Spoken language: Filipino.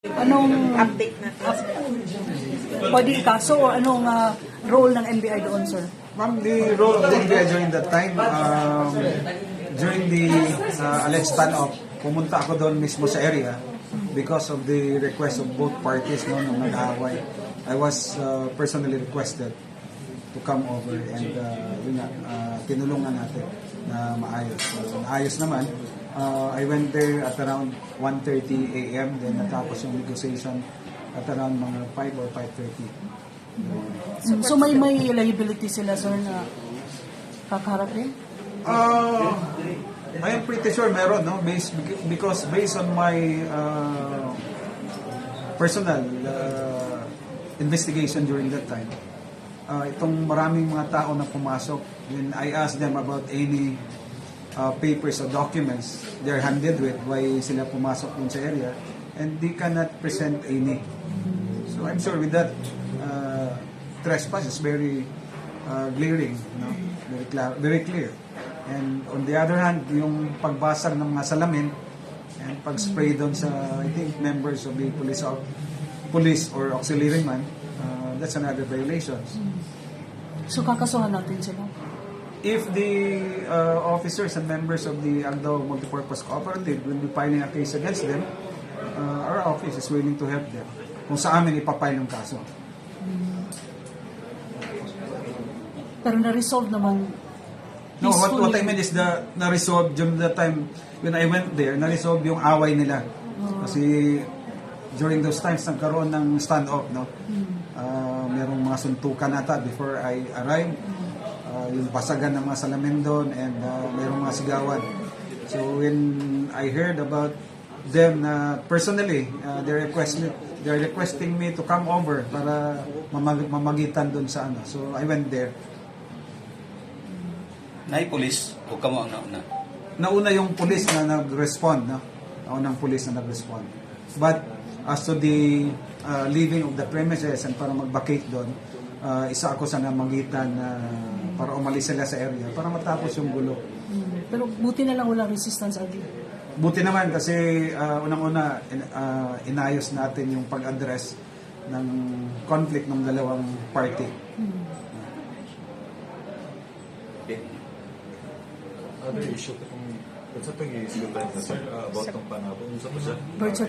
Anong Update na. pwede ikaso o anong role ng NBI doon, sir? Ma'am, the role of the NBI during that time, during the alleged standoff, pumunta ako doon mismo sa area because of the request of both parties no, nung nag-aaway. I was personally requested to come over and yun nga, tinulungan natin na maayos. So, maayos naman. I went there at around 1:30 a.m. Then natapos yung negotiation at around mga 5 or 5:30. So may liability sila, sir, na kakaharap din? I am pretty sure meron, no? Because based on my personal investigation during that time, itong maraming mga tao na pumasok, when I asked them about any papers or documents they're handed with, why sila pumasok dun sa area, and they cannot present any. So I'm sure with that, trespass is very glaring, no? Very clear. And on the other hand, yung pagbasag ng mga salamin and pag-spray doon sa, I think, members of the police or auxiliary man, that's another violation. So kakasuhan natin sila? If the officers and members of the Agdao Multipurpose Cooperative will be filing a case against them, our office is willing to help them kung sa amin ipapile ng kaso. Pero na-resolve naman No, what I mean is na-resolve during the time when I went there, na-resolve yung away nila. Kasi during those times nagkaroon ng standoff, no? Merong mga suntukan ata before I arrived. Yung basagan ng mga salamin doon and merong mga sigawan. So when I heard about them personally, they're requesting me to come over para mamagitan doon sa ano. So I went there. Police o kamo ang nauna? Nauna yung police na nag-respond, no? Naunang police na nag-respond. But as to the leaving of the premises and para mag-vacate doon, isa ako sa namagitan para umalis sila sa area para matapos yung gulo. Pero buti na lang walang resistance again. Buti naman kasi unang-una inayos natin yung pag-address ng conflict ng dalawang party. Other issue, kung sa pag-i-issue tayo, sir, about ng panapon, sa Birth certificate.